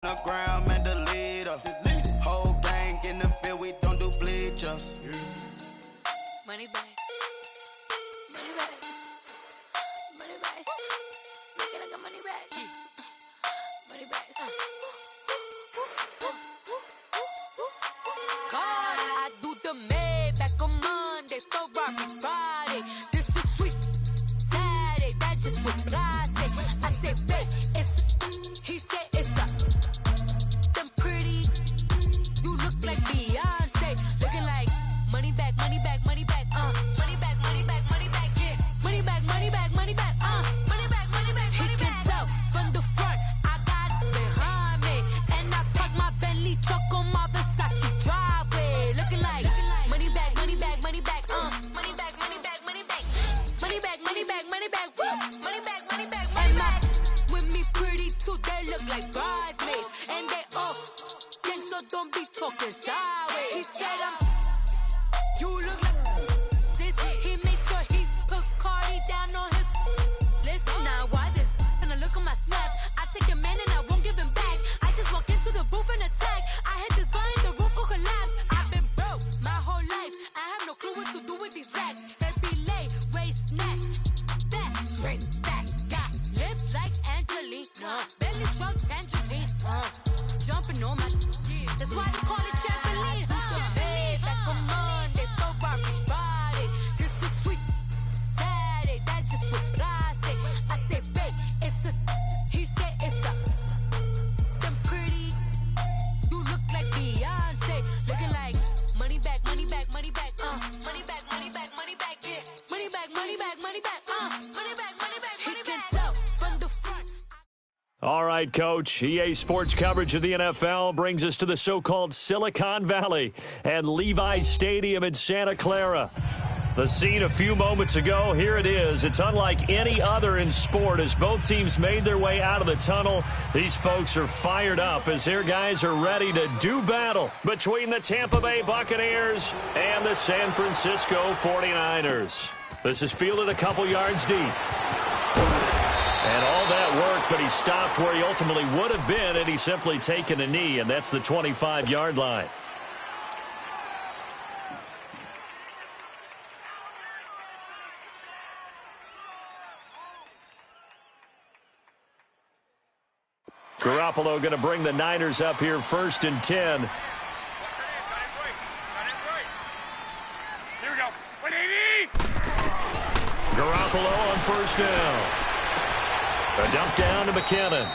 The ground and the leader. Whole gang in the field, we don't do bleachers. Money back. Money back. Money back. Make it like a money back. Money back. God, I do the Maybach on Monday, Ferrari Friday. This is sweet Saturday, that's just what I say. I say, babe, it's he said it's a them pretty. You look like Beyonce, looking like money back, money back, money back, money back, money back, money back, yeah. Money back, money back, money back, money back, money back, money back. He can tell from the front, I got it behind me, and I park my Bentley truck on my Versace driveway, looking like money back, money back, money back, money back, money back, money back, money back, money back, money back, woo, money back, money back, money back. With me pretty too, they look like bridesmaids, and they all gang, so don't be talking sideways. He said you look like this. He makes sure he put Cardi down on his list. Now why this? Gonna look at my snap. I take a man and I won't give him back. I just walk into the booth and attack. I hit this guy in the roof will collapse. I've been broke my whole life. I have no clue what to do with these racks. Heavy lay, waist snatch, back, straight facts. Got lips like Angelina, belly truck tangerine, jumping on my. That's why they call it trampoline. Back on Monday, Ferrari Friday. This is sweet Saturday, that's just what I say. I say, babe, it's a. He said it's a. Them pretty. You look like Beyonce, looking like money back, money back, money back, money back, money back, money back, yeah. Money back, money back, money back, money back, money back. He can tell from the front. All right, Coach. EA Sports coverage of the NFL brings us to the so-called Silicon Valley and Levi's Stadium in Santa Clara. The scene a few moments ago, here it is. It's unlike any other in sport as both teams made their way out of the tunnel. These folks are fired up as their guys are ready to do battle between the Tampa Bay Buccaneers and the San Francisco 49ers. This is fielded a couple yards deep. And all that worked, but he stopped where he ultimately would have been had he simply taken a knee, and that's the 25-yard line. Garoppolo going to bring the Niners up here 1st and 10. Here we go. 180! Garoppolo on 1st down. A dump down to McKinnon.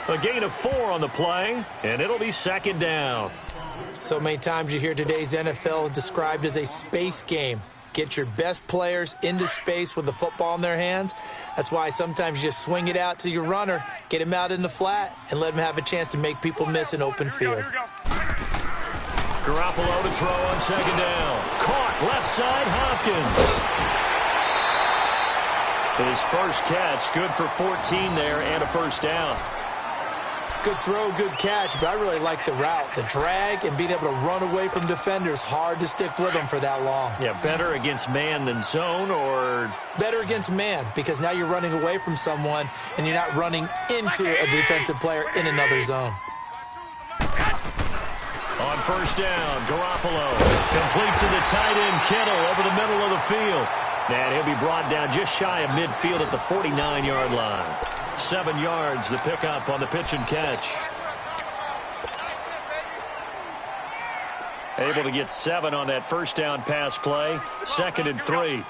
A gain of 4 on the play, and it'll be 2nd down. So many times you hear today's NFL described as a space game. Get your best players into space with the football in their hands. That's why sometimes you just swing it out to your runner, get him out in the flat, and let him have a chance to make people miss an open field. Garoppolo to throw on 2nd down. Caught left side, Hopkins. His first catch, good for 14 there and a 1st down. Good throw, good catch, but I really like the route. The drag and being able to run away from defenders, hard to stick with them for that long. Yeah, better against man than zone, or? Better against man, because now you're running away from someone and you're not running into a defensive player in another zone. On 1st down, Garoppolo complete to the tight end, Kittle, over the middle of the field. And he'll be brought down just shy of midfield at the 49-yard line. 7 yards, the pickup on the pitch and catch. Able to get 7 on that 1st down pass play. 2nd and 3.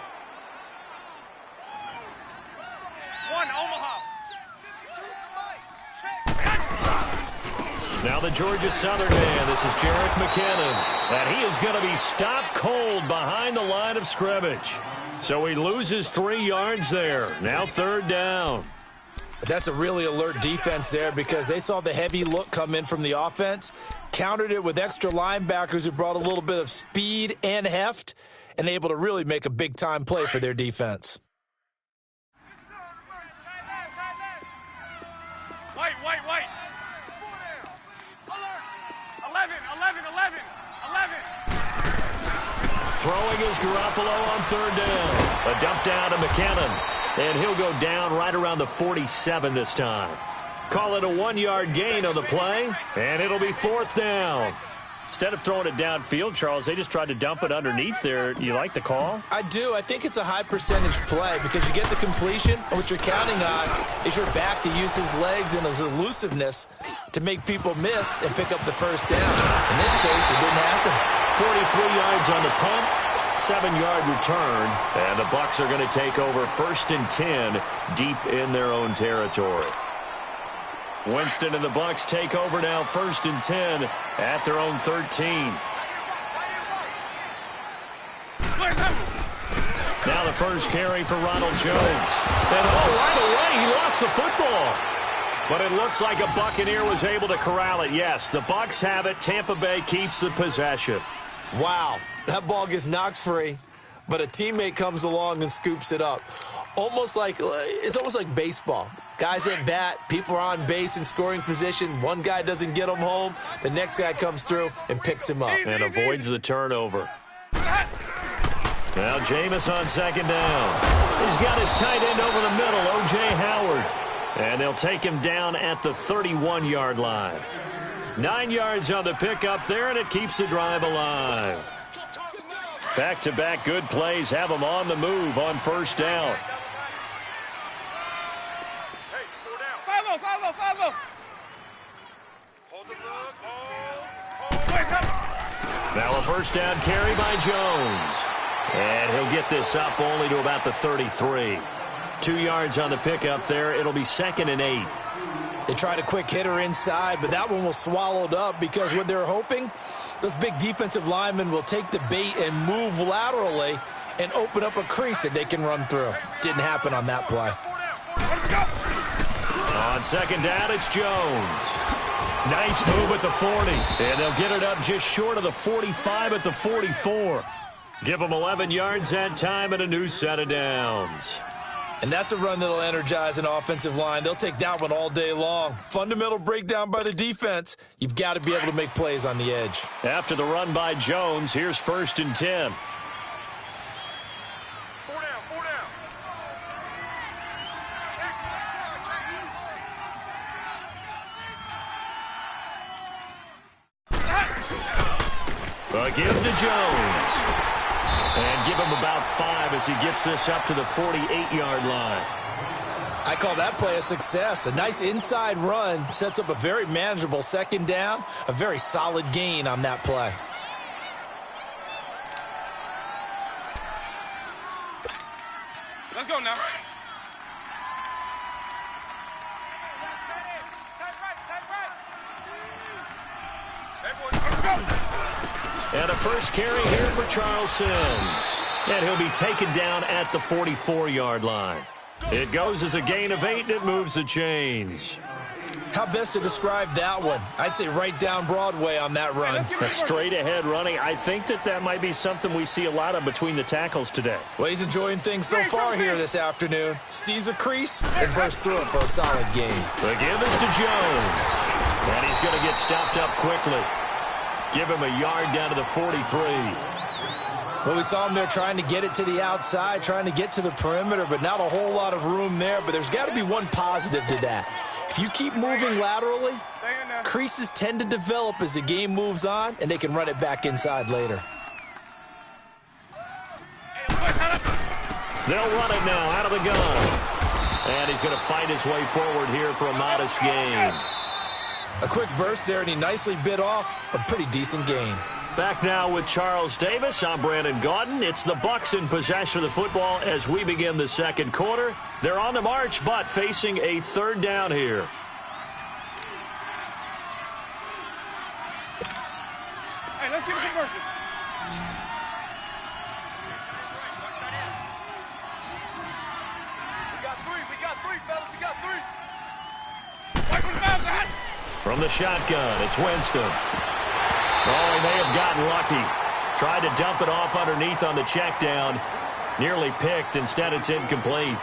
Now the Georgia Southern man, this is Jerick McKinnon. And he is going to be stopped cold behind the line of scrimmage. So he loses 3 yards there. Now 3rd down. That's a really alert defense there because they saw the heavy look come in from the offense, countered it with extra linebackers who brought a little bit of speed and heft, and able to really make a big-time play for their defense. White. 11. Throwing is Garoppolo on 3rd down. A dump down to McKinnon. And he'll go down right around the 47 this time. Call it a 1-yard gain on the play, and it'll be 4th down. Instead of throwing it downfield, Charles, they just tried to dump it underneath there. You like the call? I do. I think it's a high percentage play because you get the completion, and what you're counting on is your back to use his legs and his elusiveness to make people miss and pick up the first down. In this case, it didn't happen. 43 yards on the punt, 7-yard return, and the Bucs are going to take over 1st and 10 deep in their own territory. Winston and the Bucs take over now 1st and 10 at their own 13. Now the first carry for Ronald Jones. And right away, he lost the football. But it looks like a Buccaneer was able to corral it. Yes, the Bucs have it. Tampa Bay keeps the possession. Wow, that ball gets knocked free, but a teammate comes along and scoops it up. It's almost like baseball. Guys at bat, people are on base in scoring position. One guy doesn't get him home. The next guy comes through and picks him up. And avoids the turnover. Now Jameis on 2nd down. He's got his tight end over the middle, O.J. Howard. And they'll take him down at the 31-yard line. 9 yards on the pickup there, and it keeps the drive alive. Back-to-back good plays have them on the move on 1st down. Now a 1st down carry by Jones. And he'll get this up only to about the 33. 2 yards on the pickup there. It'll be 2nd and 8. They tried a quick hitter inside, but that one was swallowed up because what they're hoping, those big defensive linemen will take the bait and move laterally and open up a crease that they can run through. Didn't happen on that play. On 2nd down, it's Jones. Nice move at the 40. And they'll get it up just short of the 45 at the 44. Give them 11 yards that time and a new set of downs. And that's a run that'll energize an offensive line. They'll take that one all day long. Fundamental breakdown by the defense. You've got to be able to make plays on the edge. After the run by Jones, here's 1st and 10. 4 down, 4 down. Give to Jones. And give him about 5 as he gets this up to the 48-yard line. I call that play a success. A nice inside run sets up a very manageable 2nd down. A very solid gain on that play. Let's go now. And a first carry here for Charles Sims. And he'll be taken down at the 44-yard line. It goes as a gain of 8, and it moves the chains. How best to describe that one? I'd say right down Broadway on that run. A straight-ahead running. I think that might be something we see a lot of between the tackles today. Well, he's enjoying things so far here this afternoon. Sees a crease and bursts through it for a solid gain. The give is to Jones. And he's going to get stopped up quickly. Give him a yard down to the 43. Well, we saw him there trying to get it to the outside, trying to get to the perimeter, but not a whole lot of room there. But there's got to be one positive to that. If you keep moving laterally, creases tend to develop as the game moves on, and they can run it back inside later. They'll run it now out of the gun. And he's going to fight his way forward here for a modest gain. A quick burst there, and he nicely bit off a pretty decent gain. Back now with Charles Davis. I'm Brandon Gaudin. It's the Bucs in possession of the football as we begin the second quarter. They're on the march, but facing a 3rd down here. Hey, let's get it working. We got three, fellas. We got 3. Right from the back. From the shotgun, it's Winston. Oh, he may have gotten lucky. Tried to dump it off underneath on the check down. Nearly picked. Instead, it's incomplete.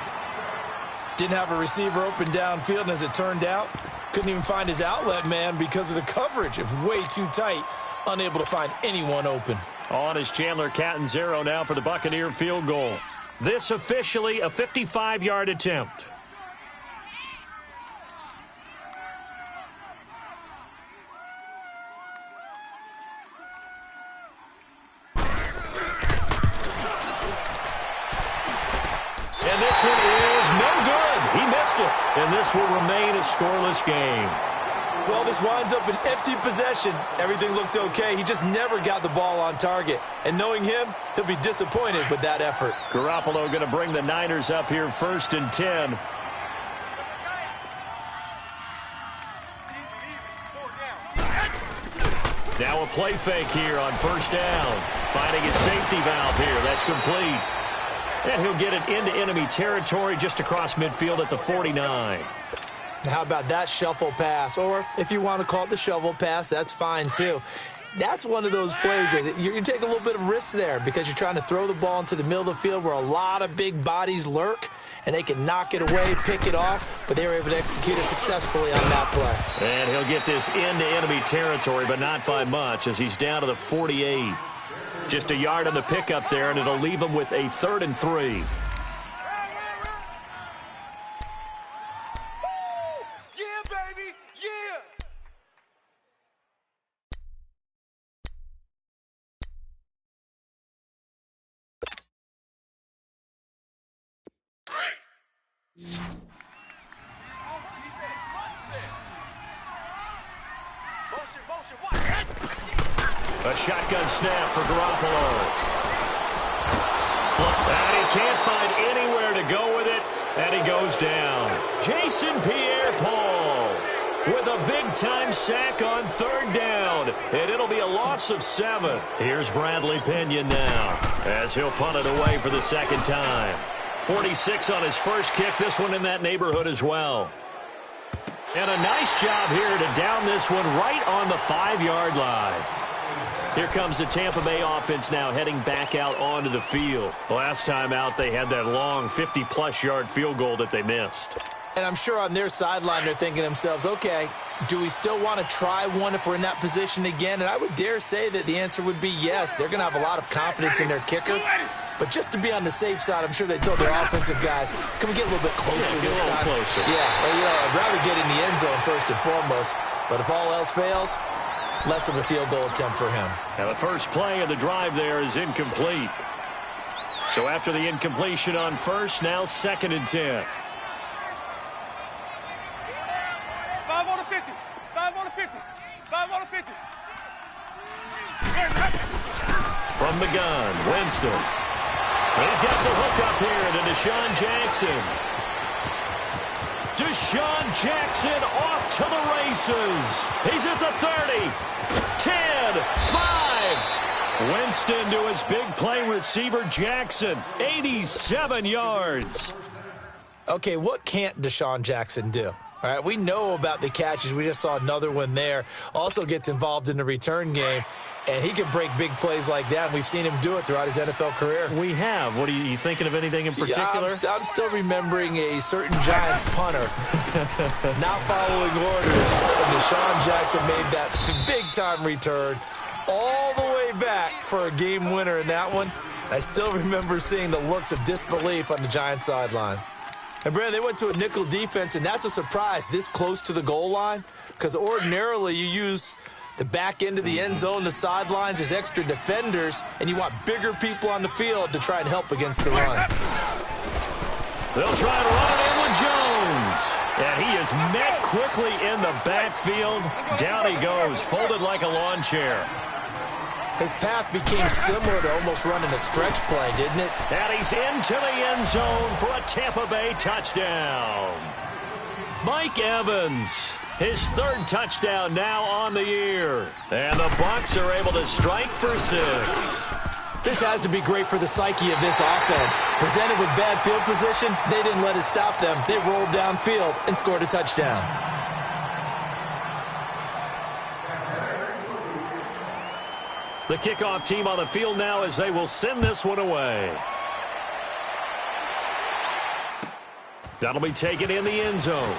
Didn't have a receiver open downfield, and as it turned out, couldn't even find his outlet man because of the coverage. It was way too tight. Unable to find anyone open. On is Chandler Catanzaro now for the Buccaneer field goal. This officially a 55-yard attempt. and this will remain a scoreless game. Well, this winds up an empty possession. Everything looked okay. He just never got the ball on target. And knowing him, he'll be disappointed with that effort. Garoppolo going to bring the Niners up here 1st and 10. Now a play fake here on 1st down. Finding his safety valve here. That's complete. And he'll get it into enemy territory just across midfield at the 49. How about that shuffle pass? Or if you want to call it the shovel pass, that's fine too. That's one of those plays that you take a little bit of risk there because you're trying to throw the ball into the middle of the field where a lot of big bodies lurk, and they can knock it away, pick it off, but they were able to execute it successfully on that play. And he'll get this into enemy territory, but not by much as he's down to the 48. Just a yard on the pickup there, and it'll leave him with a 3rd and 3. A shotgun snap for Garoppolo. And he can't find anywhere to go with it, and he goes down. Jason Pierre-Paul with a big-time sack on 3rd down, and it'll be a loss of 7. Here's Bradley Pinion now as he'll punt it away for the 2nd time. 46 on his first kick, this one in that neighborhood as well. And a nice job here to down this one right on the 5-yard line. Here comes the Tampa Bay offense now heading back out onto the field. Last time out, they had that long 50-plus yard field goal that they missed. And I'm sure on their sideline they're thinking to themselves, okay, do we still want to try one if we're in that position again? And I would dare say that the answer would be yes. They're going to have a lot of confidence in their kicker. But just to be on the safe side, I'm sure they told their offensive guys, can we get a little bit closer this time? Closer. Yeah, well, I'd rather get in the end zone first and foremost. But if all else fails, less of a field goal attempt for him. Now the first play of the drive there is incomplete. So after the incompletion on first, now 2nd and 10. 5 on the 50. 5 on the 50. 5 on the 50. From the gun, Winston. He's got the hook up here to Deshaun Jackson. Deshaun Jackson off to the races. He's at the 30, 10, 5. Winston to his big play receiver, Jackson, 87 yards. Okay, what can't Deshaun Jackson do? All right, we know about the catches. We just saw another one there. Also gets involved in the return game, and he can break big plays like that. And we've seen him do it throughout his NFL career. We have. What are you thinking of anything in particular? Yeah, I'm still remembering a certain Giants punter not following orders. And Deshaun Jackson made that big-time return all the way back for a game winner in that one. I still remember seeing the looks of disbelief on the Giants sideline. And, Brandon, they went to a nickel defense, and that's a surprise this close to the goal line because ordinarily you use the back end of the end zone, the sidelines as extra defenders, and you want bigger people on the field to try and help against the run. They'll try to run it in with Jones. And he is met quickly in the backfield. Down he goes, folded like a lawn chair. His path became similar to almost running a stretch play, didn't it? And he's into the end zone for a Tampa Bay touchdown. Mike Evans, his 3rd touchdown now on the year. And the Bucs are able to strike for 6. This has to be great for the psyche of this offense. Presented with bad field position, they didn't let it stop them. They rolled downfield and scored a touchdown. The kickoff team on the field now as they will send this one away. That'll be taken in the end zone.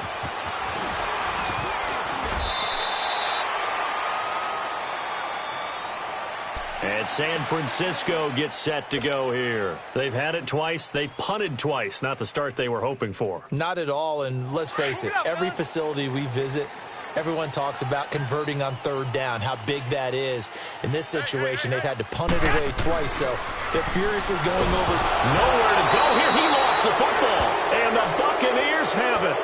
And San Francisco gets set to go here. They've had it twice. They've punted twice. Not the start they were hoping for. Not at all, and let's face it, every facility we visit, everyone talks about converting on 3rd down, how big that is. In this situation, they've had to punt it away twice, so they're furiously going over. Nowhere to go here. He lost the football, and the Buccaneers have it.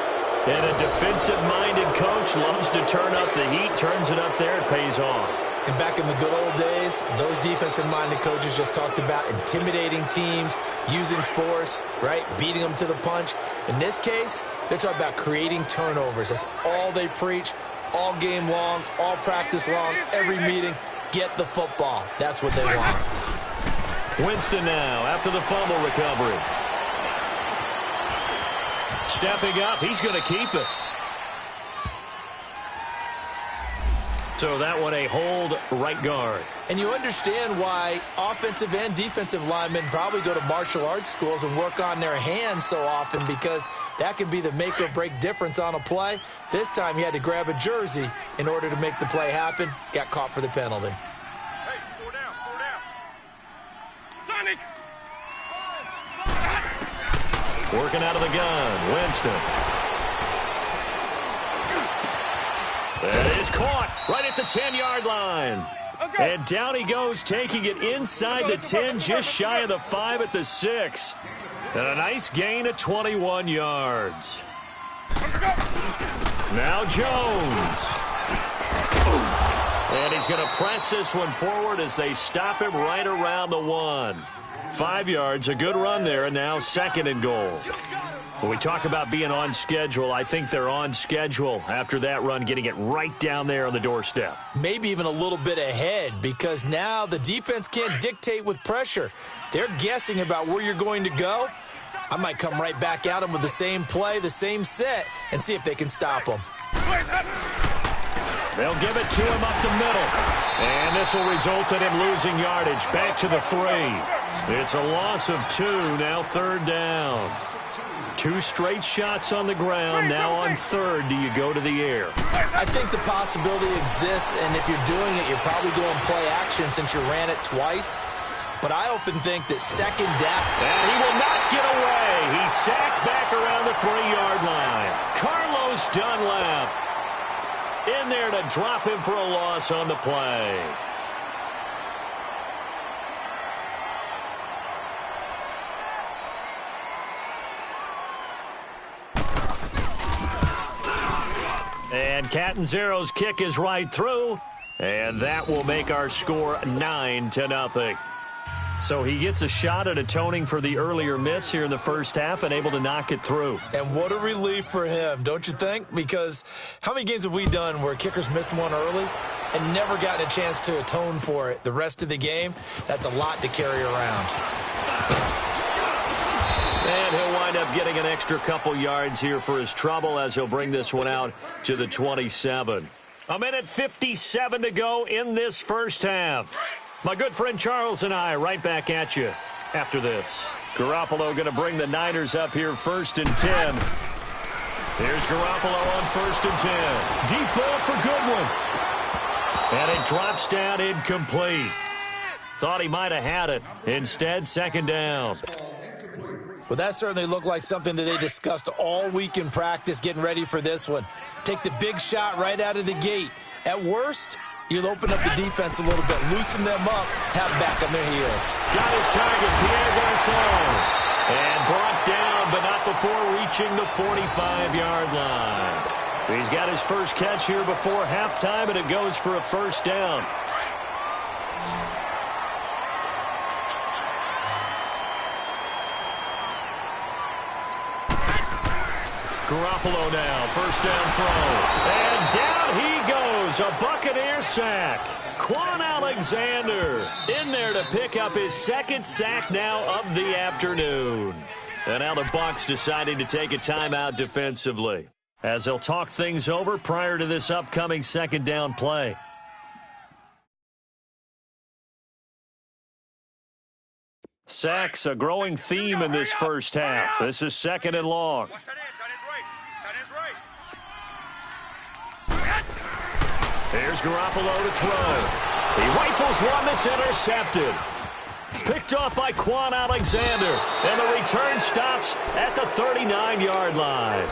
And a defensive-minded coach loves to turn up the heat, turns it up there, it pays off. And back in the good old days, those defensive-minded coaches just talked about intimidating teams, using force, right, beating them to the punch. In this case, they're talking about creating turnovers. That's all they preach, all game long, all practice long, every meeting. Get the football. That's what they want. Winston now after the fumble recovery. Stepping up, he's going to keep it. So that one a hold right guard. And you understand why offensive and defensive linemen probably go to martial arts schools and work on their hands so often, because that can be the make or break difference on a play. This time he had to grab a jersey in order to make the play happen. Got caught for the penalty. Hey, 4 down, 4 down. Sonic! Working out of the gun, Winston. That is caught right at the 10-yard line. And down he goes, taking it inside the 10, just shy of the 5 at the 6. And a nice gain of 21 yards. Now Jones. And he's going to press this one forward as they stop him right around the 1. 5 yards, a good run there, and now 2nd and goal. When we talk about being on schedule, I think they're on schedule after that run, getting it right down there on the doorstep. Maybe even a little bit ahead, because now the defense can't dictate with pressure. They're guessing about where you're going to go. I might come right back at them with the same play, the same set, and see if they can stop them. They'll give it to him up the middle. And this will result in him losing yardage. Back to the 3. It's a loss of 2, now 3rd down. 2 straight shots on the ground. Now on 3rd, do you go to the air? I think the possibility exists, and if you're doing it, you're probably going play action since you ran it twice. But I often think that 2nd down. And he will not get away. He's sacked back around the 3-yard line. Carlos Dunlap in there to drop him for a loss on the play. And Catanzero's kick is right through, and that will make our score 9-0. So he gets a shot at atoning for the earlier miss here in the first half and able to knock it through. And what a relief for him, don't you think? Because how many games have we done where kickers missed one early and never gotten a chance to atone for it the rest of the game? That's a lot to carry around. And he'll wind up getting an extra couple yards here for his trouble as he'll bring this one out to the 27. 1:57 to go in this first half. My good friend Charles and I right back at you after this. Garoppolo going to bring the Niners up here 1st and 10. Here's Garoppolo on 1st and 10. Deep ball for Goodwin. And it drops down incomplete. Thought he might have had it. Instead, 2nd down. Well, that certainly looked like something that they discussed all week in practice getting ready for this one. Take the big shot right out of the gate. At worst, you'll open up the defense a little bit, loosen them up, have them back on their heels. Got his target, Pierre Garçon. And brought down, but not before reaching the 45-yard line. He's got his first catch here before halftime, and it goes for a 1st down. Garoppolo now, 1st down throw. And down he goes, a Buccaneer sack. Quan Alexander in there to pick up his 2nd sack now of the afternoon. And now the Bucs deciding to take a timeout defensively as they'll talk things over prior to this upcoming 2nd down play. Sacks, a growing theme in this first half. This is 2nd and long. Here's Garoppolo to throw. He rifles one that's intercepted. Picked off by Quan Alexander. And the return stops at the 39-yard line.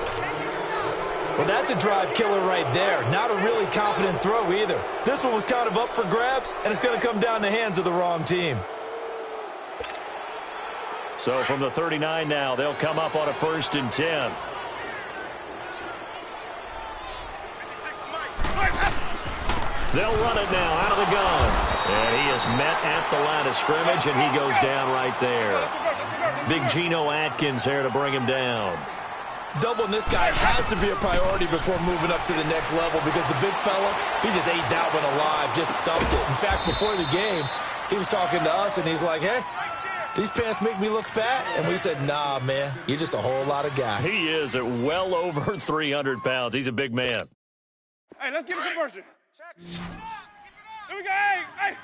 Well, that's a drive killer right there. Not a really confident throw either. This one was kind of up for grabs, and it's going to come down the hands of the wrong team. So from the 39 now, they'll come up on a 1st and 10. They'll run it now out of the gun. And he is met at the line of scrimmage, and he goes down right there. Big Geno Atkins there to bring him down. Doubling this guy has to be a priority before moving up to the next level because the big fella, he just ate that one alive, just stuffed it. In fact, before the game, he was talking to us, and he's like, hey, these pants make me look fat. And we said, nah, man, you're just a whole lot of guy. He is at well over 300 pounds. He's a big man. Hey, let's get a conversion. Here we go. Hey.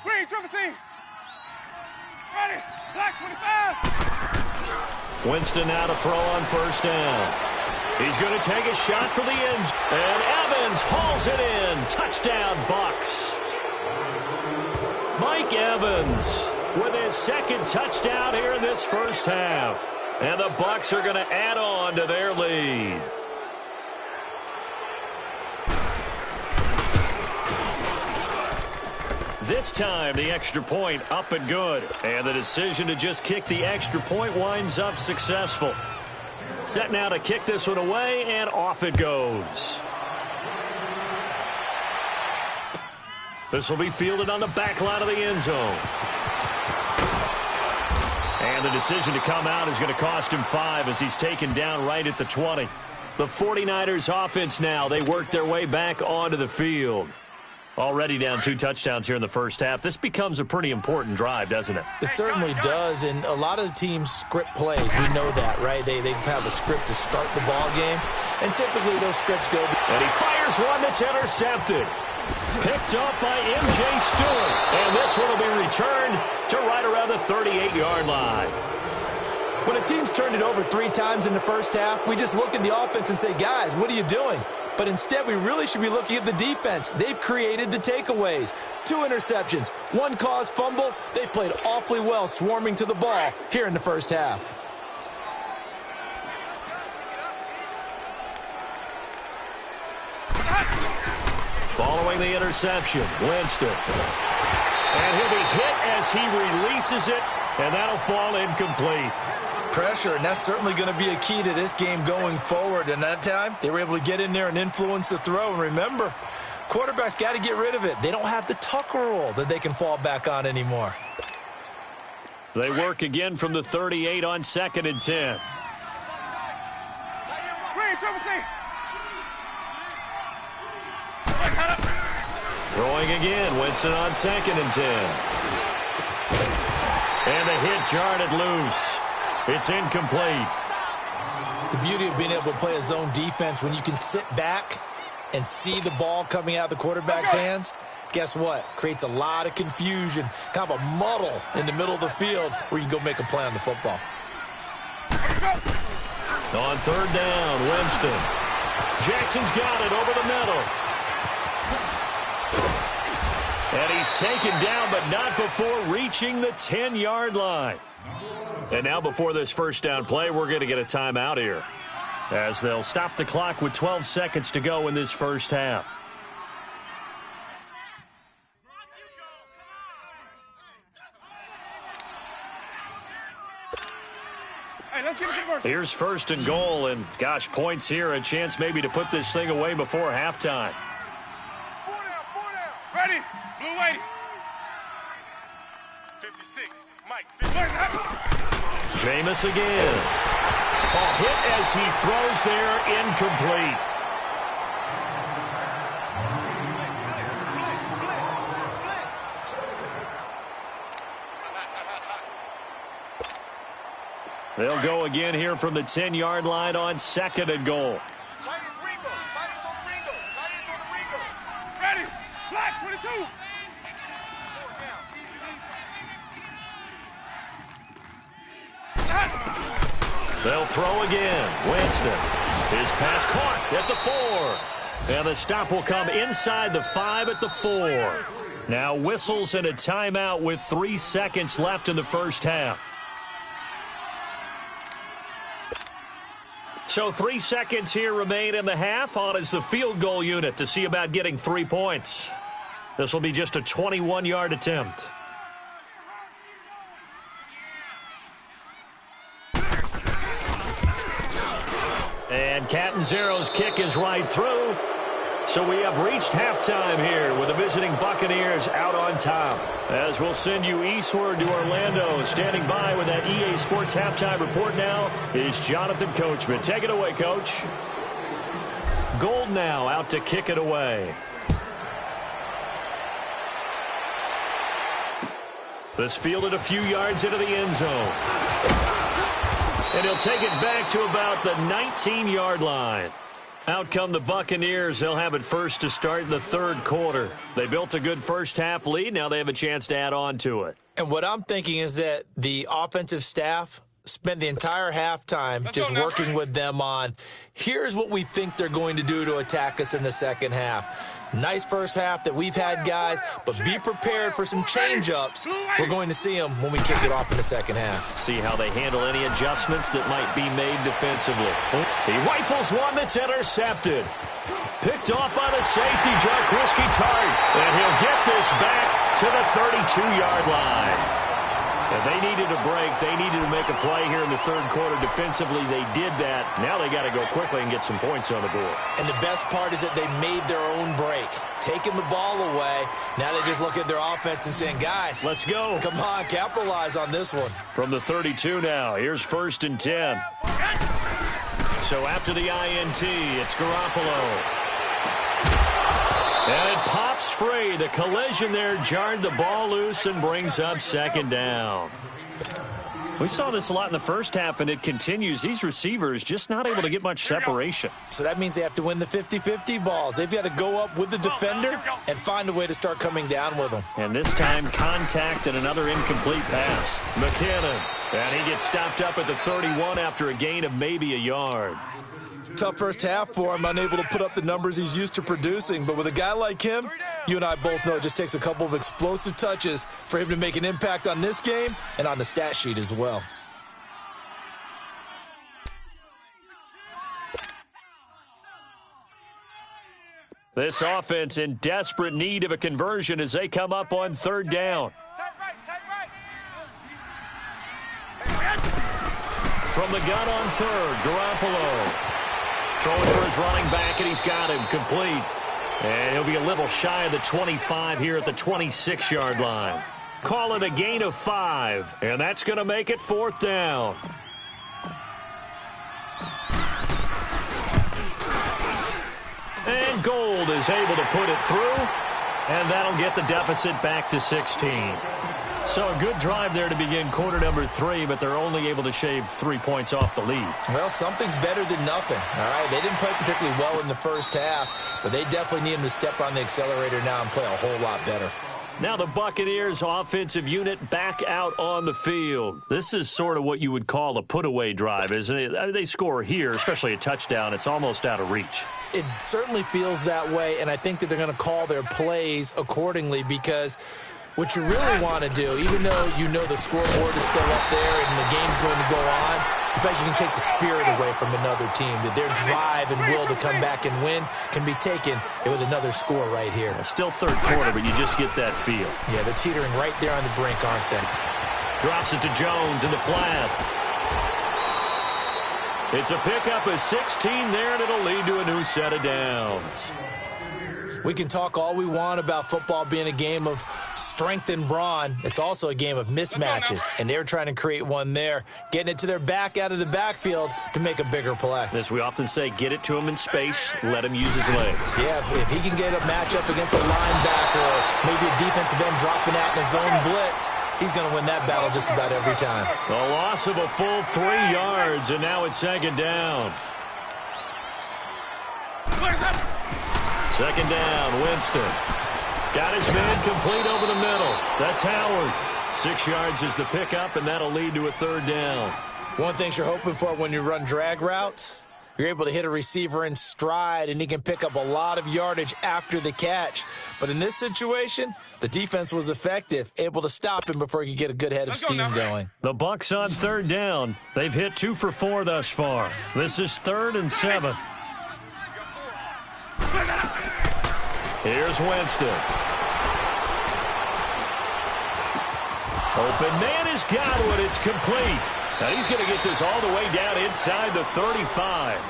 Green, triple C. Ready. Black 25. Winston now to throw on first down. He's going to take a shot for the ends. And Evans hauls it in. Touchdown, Bucs. Mike Evans with his second touchdown here in this first half. And the Bucs are going to add on to their lead. This time, the extra point up and good. And the decision to just kick the extra point winds up successful. Set now to kick this one away, and off it goes. This will be fielded on the back line of the end zone. And the decision to come out is going to cost him 5 as he's taken down right at the 20. The 49ers offense now, they work their way back onto the field. Already down 2 touchdowns here in the first half. This becomes a pretty important drive, doesn't it? It certainly does, and a lot of the teams script plays. We know that, right? They have a script to start the ball game, and typically those scripts go. And he fires one that's intercepted. Picked up by M.J. Stewart. And this one will be returned to right around the 38-yard line. When a team's turned it over 3 times in the first half, we just look at the offense and say, guys, what are you doing? But instead, we really should be looking at the defense. They've created the takeaways. 2 interceptions, 1 caused fumble. They played awfully well swarming to the ball here in the first half. Following the interception, Winston. And he'll be hit as he releases it, and that'll fall incomplete. Pressure, and that's certainly going to be a key to this game going forward. And that time, they were able to get in there and influence the throw. And remember, quarterbacks got to get rid of it. They don't have the Tucker rule that they can fall back on anymore. They work again from the 38 on 2nd and 10. Throwing again, Winston on 2nd and 10. And the hit jarred it loose. It's incomplete. The beauty of being able to play a zone defense when you can sit back and see the ball coming out of the quarterback's hands, guess what? Creates a lot of confusion, kind of a muddle in the middle of the field where you can go make a play on the football. On 3rd down, Winston. Jackson's got it over the middle. And he's taken down, but not before reaching the 10-yard line. And now before this first down play, we're going to get a timeout here, as they'll stop the clock with 12 seconds to go in this first half. Here's 1st and goal, and gosh, points here, a chance maybe to put this thing away before halftime. 4 down. Ready? Blue 80. 56. Mike. 56. Jameis again. A hit as he throws there, incomplete. They'll go again here from the 10-yard line on 2nd and goal. Tight is Ringo. Tight is on Ringo. Tight is on the Ringo. Ready? Black 22. They'll throw again. Winston. His pass caught at the 4. And the stop will come inside the 5 at the 4. Now whistles and a timeout with 3 seconds left in the first half. So 3 seconds here remain in the half. On is the field goal unit to see about getting 3 points. This will be just a 21-yard attempt. And Catanzaro's kick is right through. So we have reached halftime here with the visiting Buccaneers out on top. As we'll send you eastward to Orlando. Standing by with that EA Sports halftime report now is Jonathan Coachman. Take it away, Coach. Gold now out to kick it away. This fielded a few yards into the end zone. And he'll take it back to about the 19-yard line. Out come the Buccaneers. They'll have it first to start in the third quarter. They built a good first-half lead. Now they have a chance to add on to it. And what I'm thinking is that the offensive staff spent the entire halftime just working with them on, here's what we think they're going to do to attack us in the second half. Nice first half that we've had, guys, but be prepared for some change-ups. We're going to see them when we kick it off in the second half. See how they handle any adjustments that might be made defensively. He rifles one that's intercepted. Picked off by the safety, Jarquiski Tart. And he'll get this back to the 32-yard line. If they needed a break, they needed to make a play here in the third quarter. Defensively, they did that. Now they got to go quickly and get some points on the board. And the best part is that they made their own break. Taking the ball away. Now they just look at their offense and saying, guys, let's go. Come on, capitalize on this one. From the 32 now, here's 1st and 10. So after the INT, it's Garoppolo. And it pops free. The collision there jarred the ball loose and brings up 2nd down. We saw this a lot in the first half, and it continues. These receivers just not able to get much separation. So that means they have to win the 50-50 balls. They've got to go up with the defender and find a way to start coming down with them. And this time, contact and another incomplete pass. McKinnon. And he gets stopped up at the 31 after a gain of maybe a yard. Tough first half for him, unable to put up the numbers he's used to producing. But with a guy like him, you and I both know it just takes a couple of explosive touches for him to make an impact on this game and on the stat sheet as well. This offense in desperate need of a conversion as they come up on 3rd down. From the gun on 3rd, Garoppolo. Throwing for his running back, and he's got him complete. And he'll be a little shy of the 25 here at the 26-yard line. Call it a gain of 5, and that's going to make it 4th down. And Gold is able to put it through, and that'll get the deficit back to 16. So a good drive there to begin quarter number 3, but they're only able to shave 3 points off the lead. Well, something's better than nothing, all right? They didn't play particularly well in the first half, but they definitely need them to step on the accelerator now and play a whole lot better. Now the Buccaneers offensive unit back out on the field. This is sort of what you would call a put-away drive, isn't it? I mean, they score here, especially a touchdown. It's almost out of reach. It certainly feels that way, and I think that they're going to call their plays accordingly because what you really want to do, even though you know the scoreboard is still up there and the game's going to go on, in fact, you can take the spirit away from another team, that their drive and will to come back and win can be taken with another score right here. Still third quarter, but you just get that feel. Yeah, they're teetering right there on the brink, aren't they? Drops it to Jones in the flat. It's a pickup of 16 there, and it'll lead to a new set of downs. We can talk all we want about football being a game of strength and brawn. It's also a game of mismatches, and they're trying to create one there, getting it to their back out of the backfield to make a bigger play. As we often say, get it to him in space, let him use his leg. Yeah, if he can get a matchup against a linebacker or maybe a defensive end dropping out in a zone blitz, he's going to win that battle just about every time. A loss of a full 3 yards, and now it's 2nd down. 2nd down, Winston. Got his man complete over the middle. That's Howard. 6 yards is the pickup, and that'll lead to a 3rd down. One thing you're hoping for when you run drag routes, you're able to hit a receiver in stride, and he can pick up a lot of yardage after the catch. But in this situation, the defense was effective, able to stop him before he could get a good head of steam going. The Bucs on 3rd down. They've hit 2 for 4 thus far. This is 3rd and 7. Here's Winston. Open man is Godwin. It's complete. Now he's going to get this all the way down inside the 35.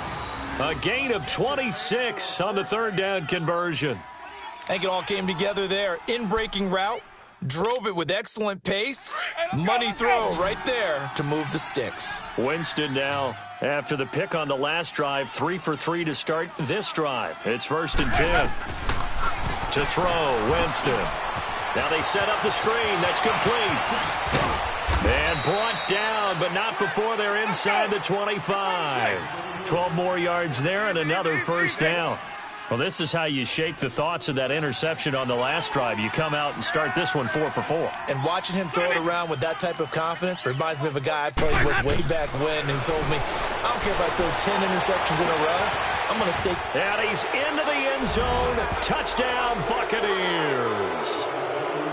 A gain of 26 on the third down conversion. I think it all came together there. In-breaking route, drove it with excellent pace. Money throw right there to move the sticks. Winston now, after the pick on the last drive, 3 for 3 to start this drive. It's 1st and 10. To throw, Winston. Now they set up the screen. That's complete. And brought down, but not before they're inside the 25. 12 more yards there and another first down. Well, this is how you shake the thoughts of that interception on the last drive. You come out and start this one 4 for 4. And watching him throw it around with that type of confidence reminds me of a guy I played with way back when who told me, I don't care if I throw 10 interceptions in a row, I'm going to stay. And he's into the end zone. Touchdown, Buccaneers.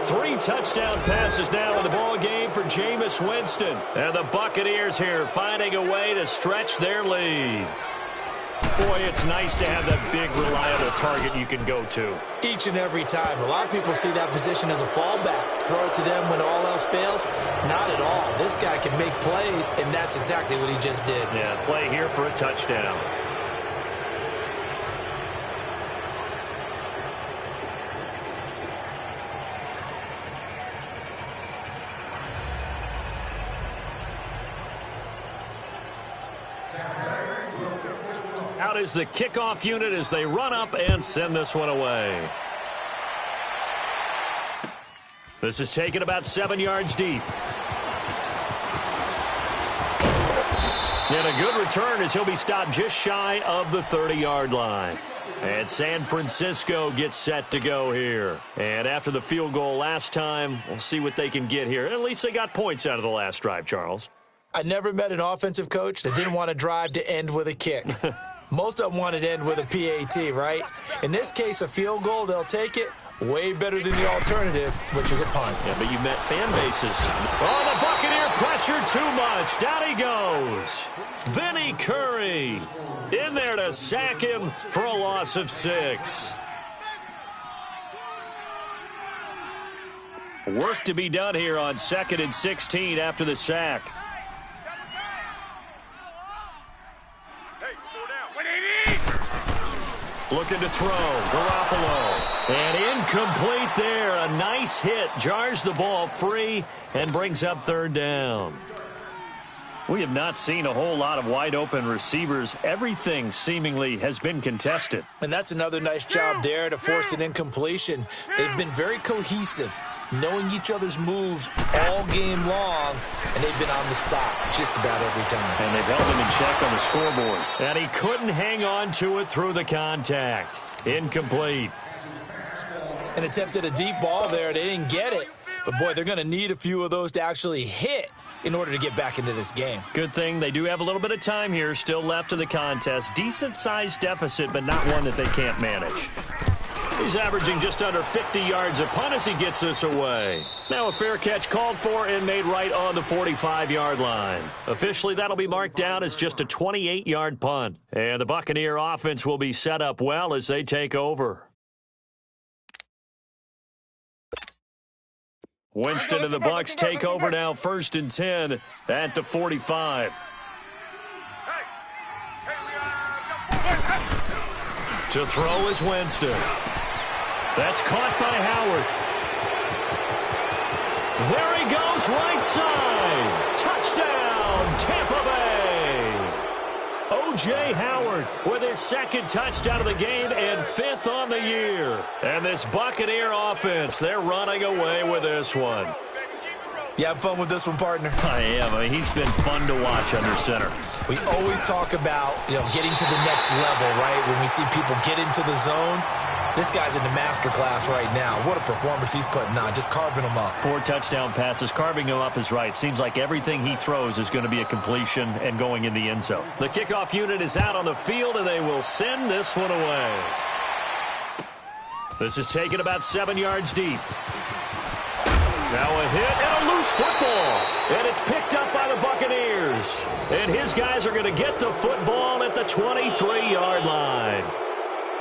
3 touchdown passes now in the ball game for Jameis Winston. And the Buccaneers here finding a way to stretch their lead. Boy, it's nice to have that big, reliable target you can go to. Each and every time. A lot of people see that position as a fallback. Throw it to them when all else fails. Not at all. This guy can make plays, and that's exactly what he just did. Yeah, play here for a touchdown. Out is the kickoff unit as they run up and send this one away. This is taken about 7 yards deep. And a good return as he'll be stopped just shy of the 30-yard line. And San Francisco gets set to go here. And after the field goal last time, we'll see what they can get here. At least they got points out of the last drive, Charles. I never met an offensive coach that didn't want to drive to end with a kick. Most of them want it to end with a PAT, right? In this case, a field goal, they'll take it. Way better than the alternative, which is a punt. Yeah, but you've met fan bases. Oh, the Buccaneer pressure too much. Down he goes. Vinny Curry in there to sack him for a loss of 6. Work to be done here on 2nd and 16 after the sack. Looking to throw, Garoppolo. And incomplete there. A nice hit. Jars the ball free and brings up 3rd down. We have not seen a whole lot of wide-open receivers. Everything seemingly has been contested. And that's another nice job there to force an incompletion. They've been very cohesive, knowing each other's moves all game long, and they've been on the spot just about every time. And they've held him in check on the scoreboard. And he couldn't hang on to it through the contact. Incomplete. And attempted a deep ball there. They didn't get it. But, boy, they're going to need a few of those to actually hit in order to get back into this game. Good thing they do have a little bit of time here still left in the contest. Decent-sized deficit, but not one that they can't manage. He's averaging just under 50 yards a punt as he gets this away. Now a fair catch called for and made right on the 45-yard line. Officially, that'll be marked down as just a 28-yard punt. And the Buccaneer offense will be set up well as they take over. Winston and the Bucs take over now, 1st and 10 at the 45. To throw is Winston. That's caught by Howard. There he goes, right side. Touchdown, Tampa Bay. O.J. Howard with his 2nd touchdown of the game and 5th on the year. And this Buccaneer offense, they're running away with this one. You have fun with this one, partner? I am. I mean, he's been fun to watch under center. We always talk about, getting to the next level, right? When we see people get into the zone, this guy's in the master class right now. What a performance he's putting on, just carving them up. 4 touchdown passes. Carving him up is right. Seems like everything he throws is going to be a completion and going in the end zone. The kickoff unit is out on the field, and they will send this one away. This is taken about 7 yards deep. Now a hit and a loose football. And it's picked up by the Buccaneers. And his guys are going to get the football at the 23-yard line.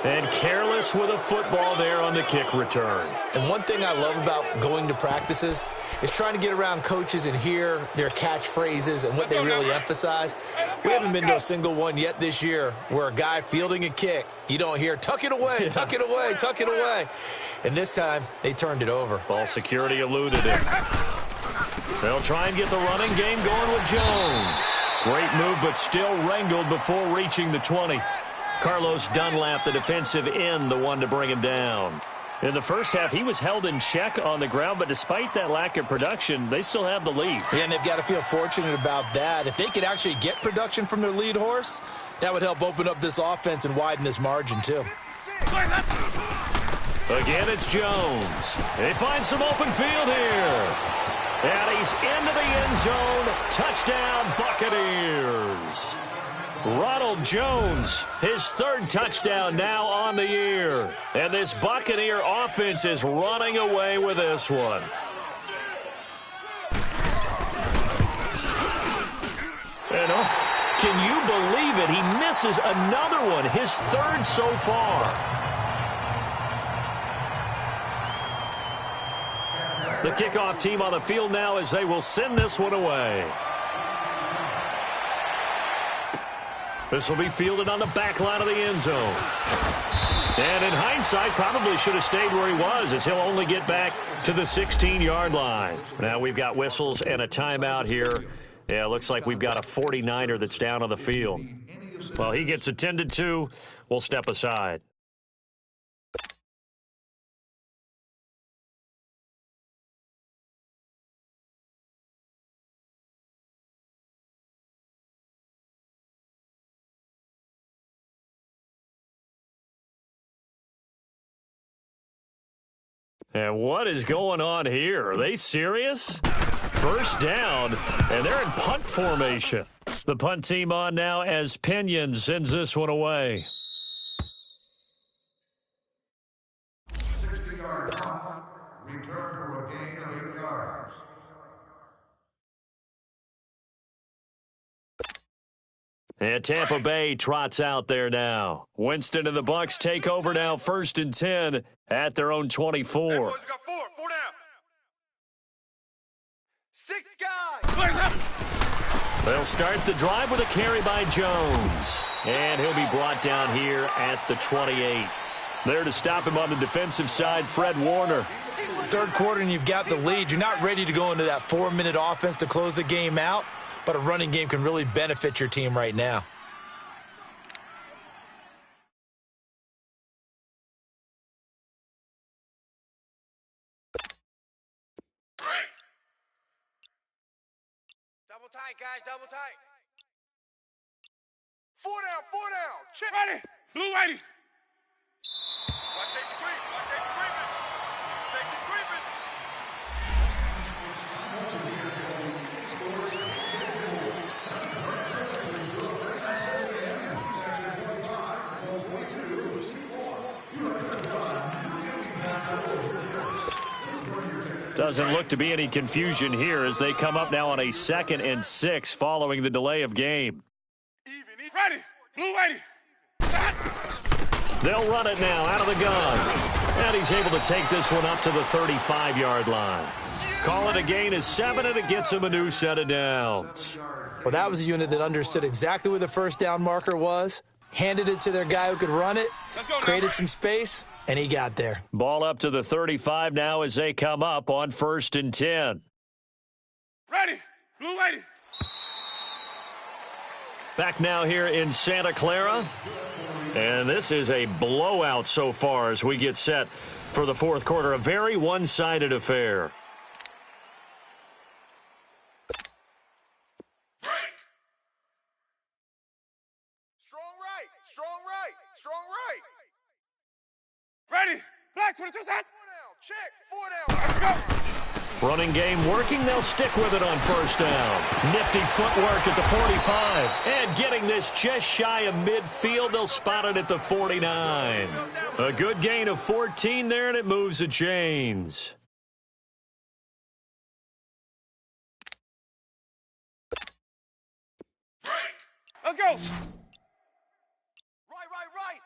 And careless with a football there on the kick return. And one thing I love about going to practices is trying to get around coaches and hear their catchphrases and what they really emphasize. We haven't been to a single one yet this year where a guy fielding a kick, you don't hear, tuck it away, tuck it away, tuck it away. And this time, they turned it over. Ball security eluded him. They'll try and get the running game going with Jones. Great move, but still wrangled before reaching the 20. Carlos Dunlap, the defensive end, the one to bring him down. In the first half, he was held in check on the ground, but despite that lack of production, they still have the lead. Yeah, and they've got to feel fortunate about that. If they could actually get production from their lead horse, that would help open up this offense and widen this margin, too. Again, it's Jones. They find some open field here. And he's into the end zone. Touchdown, Buccaneers. Ronald Jones, his third touchdown now on the year. And this Buccaneer offense is running away with this one. And can you believe it? He misses another one, his third so far. The kickoff team on the field now as they will send this one away. This will be fielded on the back line of the end zone. And in hindsight, probably should have stayed where he was as he'll only get back to the 16-yard line. Now we've got whistles and a timeout here. Yeah, it looks like we've got a 49er that's down on the field. Well, he gets attended to. We'll step aside. And what is going on here? Are they serious? First down, and they're in punt formation. The punt team on now as Pinion sends this one away. 60-yard punt, return for a gain of 8 yards. And Tampa Bay trots out there now. Winston and the Bucs take over now, 1st and 10 at their own 24. Hey, boys, we got four down. 6 guys. They'll start the drive with a carry by Jones. And he'll be brought down here at the 28. There to stop him on the defensive side, Fred Warner. Third quarter and you've got the lead. You're not ready to go into that 4-minute offense to close the game out. But a running game can really benefit your team right now. Double tight, guys, double tight. 4 down. Check. Ready. Blue ready. Watch safety creep. Watch safety creeping. Safety creeping. Doesn't look to be any confusion here as they come up now on a 2nd and 6 following the delay of game. Ready. Blue ready. They'll run it now out of the gun. And he's able to take this one up to the 35-yard line. Call it a gain of 7, and it gets him a new set of downs. Well, that was a unit that understood exactly where the first down marker was, handed it to their guy who could run it, created some space, and he got there. Ball up to the 35 now as they come up on 1st and 10. Ready. Blue ready. Back now here in Santa Clara. And this is a blowout so far as we get set for the 4th quarter. A very one-sided affair. Strong right. Ready. Black 22 set. 4 down. Check. 4 down. Let's go. Running game working. They'll stick with it on 1st down. Nifty footwork at the 45. And getting this just shy of midfield. They'll spot it at the 49. A good gain of 14 there, and it moves the chains. Let's go.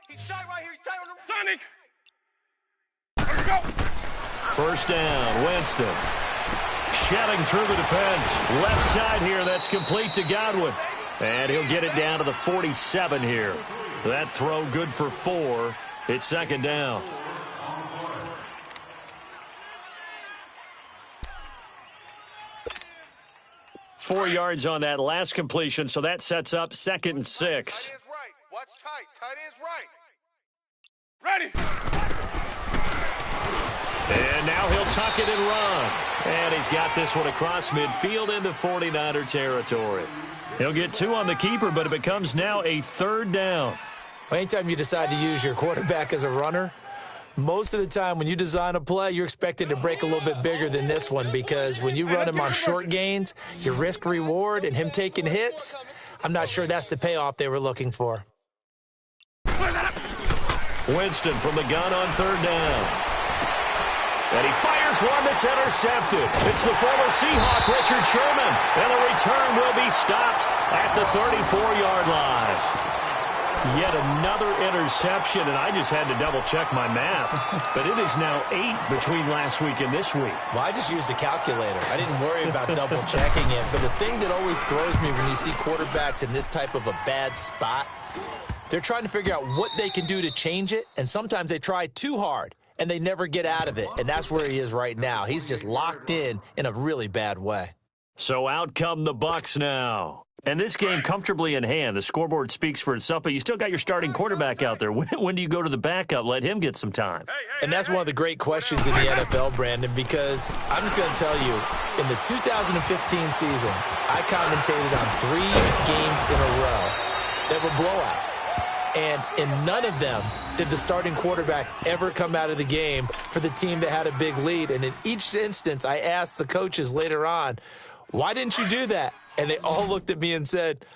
He's tight right here. He's tight on the Sonic. Let's go. First down, Winston. Shedding through the defense. Left side here, that's complete to Godwin. And he'll get it down to the 47 here. That throw good for 4. It's second down. Four yards on that last completion, so that sets up 2nd and 6. Tight end's right. Watch tight. Tight end's right. Ready. And now he'll tuck it and run. And he's got this one across midfield into 49er territory. He'll get 2 on the keeper, but it becomes now a 3rd down. Well, anytime you decide to use your quarterback as a runner, most of the time when you design a play, you're expected to break a little bit bigger than this one, because when you run him on short gains, your risk-reward and him taking hits, I'm not sure that's the payoff they were looking for. Winston from the gun on 3rd down. And he fires one that's intercepted. It's the former Seahawk, Richard Sherman. And the return will be stopped at the 34-yard line. Yet another interception, and I just had to double-check my math. But it is now 8 between last week and this week. Well, I just used a calculator. I didn't worry about double-checking it. But the thing that always throws me when you see quarterbacks in this type of a bad spot, they're trying to figure out what they can do to change it, and sometimes they try too hard, and they never get out of it. And that's where he is right now. He's just locked in a really bad way. So out come the Bucs now. And this game comfortably in hand. The scoreboard speaks for itself, but you still got your starting quarterback out there. When do you go to the backup? Let him get some time. And that's one of the great questions in the NFL, Brandon, because I'm just going to tell you, in the 2015 season, I commentated on 3 games in a row that were blowouts. And in none of them did the starting quarterback ever come out of the game for the team that had a big lead. And in each instance, I asked the coaches later on, why didn't you do that? And they all looked at me and said,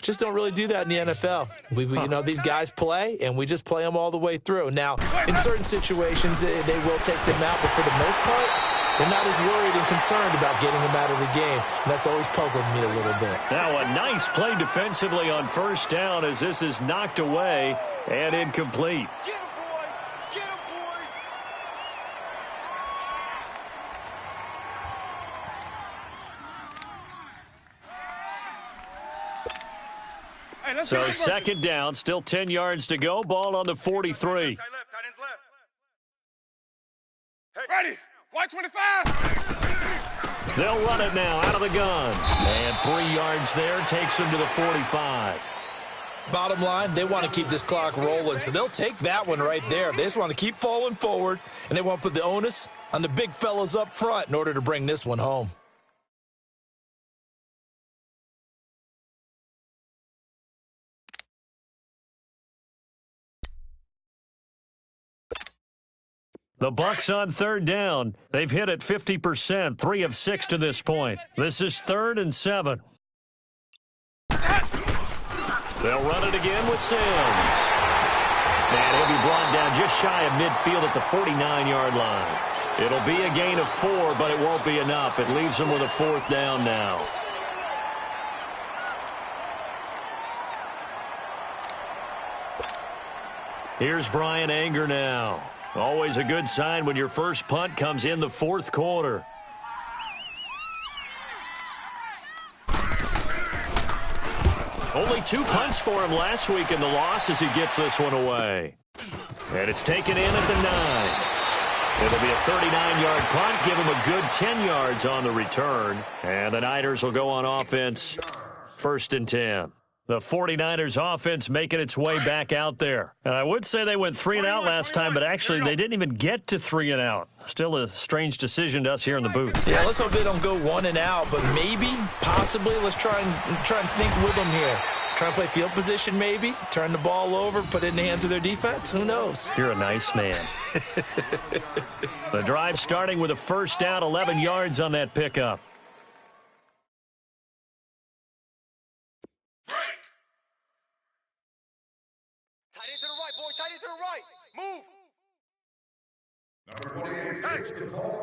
just don't really do that in the NFL. You know, these guys play, and we just play them all the way through. Now, in certain situations, they will take them out, but for the most part, they're not as worried and concerned about getting them out of the game. And that's always puzzled me a little bit. Now, a nice play defensively on 1st down as this is knocked away and incomplete. Get him, boy. Get him, boy. Hey, So 2nd down, still 10 yards to go. Ball on the 43. Tight left. Tight end's left. Hey. Ready. White 25. They'll run it now out of the gun. And 3 yards there takes them to the 45. Bottom line, they want to keep this clock rolling, so they'll take that one right there. They just want to keep falling forward, and they want to put the onus on the big fellas up front in order to bring this one home. The Bucs on 3rd down. They've hit it 50%, 3 of 6 to this point. This is 3rd and 7. They'll run it again with Sims. And he'll be brought down just shy of midfield at the 49-yard line. It'll be a gain of 4, but it won't be enough. It leaves them with a 4th down now. Here's Brian Anger now. Always a good sign when your first punt comes in the 4th quarter. Only 2 punts for him last week in the loss as he gets this one away. And it's taken in at the 9. It'll be a 39-yard punt, give him a good 10 yards on the return. And the Niners will go on offense, 1st and 10. The 49ers offense making its way back out there. And I would say they went 3 and out last time, but actually they didn't even get to 3 and out. Still a strange decision to us here in the booth. Yeah, let's hope they don't go 1 and out, but maybe, possibly, let's try and think with them here. Try and play field position maybe, turn the ball over, put it in the hands of their defense. Who knows? You're a nice man. The drive starting with a 1st down, 11 yards on that pickup.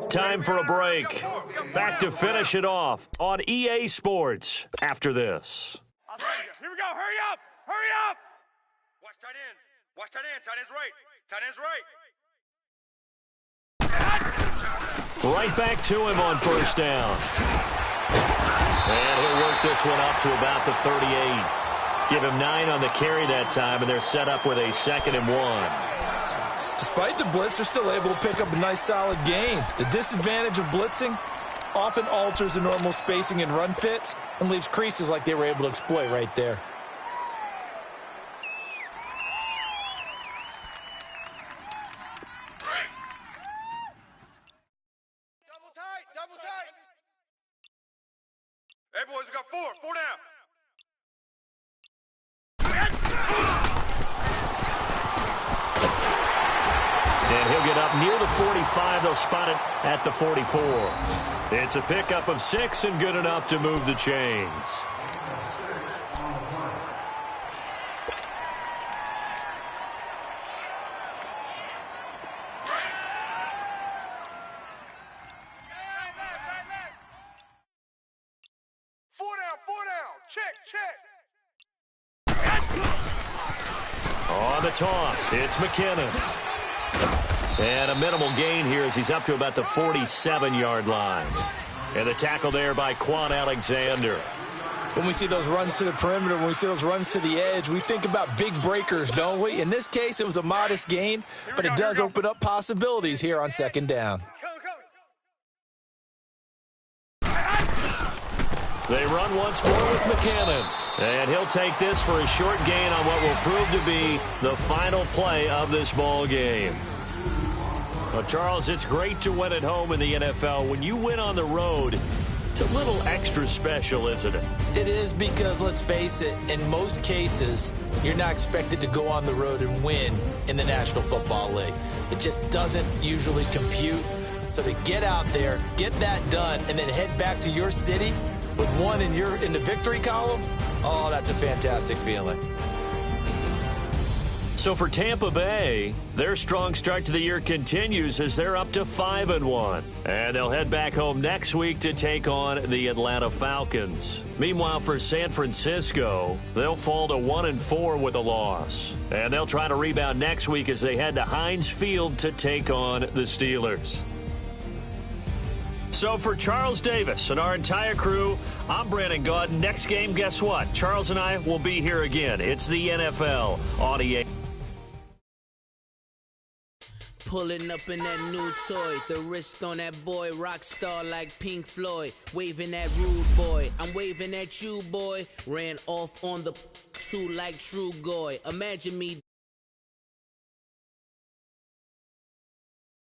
Time for a break. Back to finish it off on EA Sports after this. Here we go. Hurry up. Hurry up. Watch tight end. Watch tight end. Tight end's right. Tight end's right. Right back to him on first down. And he'll work this one up to about the 38. Give him 9 on the carry that time, and they're set up with a 2nd and 1. Despite the blitz, they're still able to pick up a nice, solid gain. The disadvantage of blitzing often alters the normal spacing and run fits and leaves creases like they were able to exploit right there. Double tight. Hey, boys, we got 4 down. And he'll get up near the 45. They'll spot it at the 44. It's a pickup of 6 and good enough to move the chains. Four down. Check. On the toss, it's McKinnon. And a minimal gain here as he's up to about the 47-yard line. And the tackle there by Quan Alexander. When we see those runs to the perimeter, when we see those runs to the edge, we think about big breakers, don't we? In this case, it was a modest gain, but it does open up possibilities here on 2nd down. They run once more with McKinnon. And he'll take this for a short gain on what will prove to be the final play of this ball game. Well, Charles, it's great to win at home in the NFL. When you win on the road, it's a little extra special, isn't it? It is because, let's face it, in most cases, you're not expected to go on the road and win in the National Football League. It just doesn't usually compute. So to get out there, get that done, and then head back to your city with one in the victory column, oh, that's a fantastic feeling. So for Tampa Bay, their strong start to the year continues as they're up to 5-1. And they'll head back home next week to take on the Atlanta Falcons. Meanwhile, for San Francisco, they'll fall to 1-4 with a loss. And they'll try to rebound next week as they head to Heinz Field to take on the Steelers. So for Charles Davis and our entire crew, I'm Brandon Gaudin. Next game, guess what? Charles and I will be here again. It's the NFL on EA. Pulling up in that new toy, the wrist on that boy, rock star like Pink Floyd, waving at rude boy, I'm waving at you boy, ran off on the two like True Goy, imagine me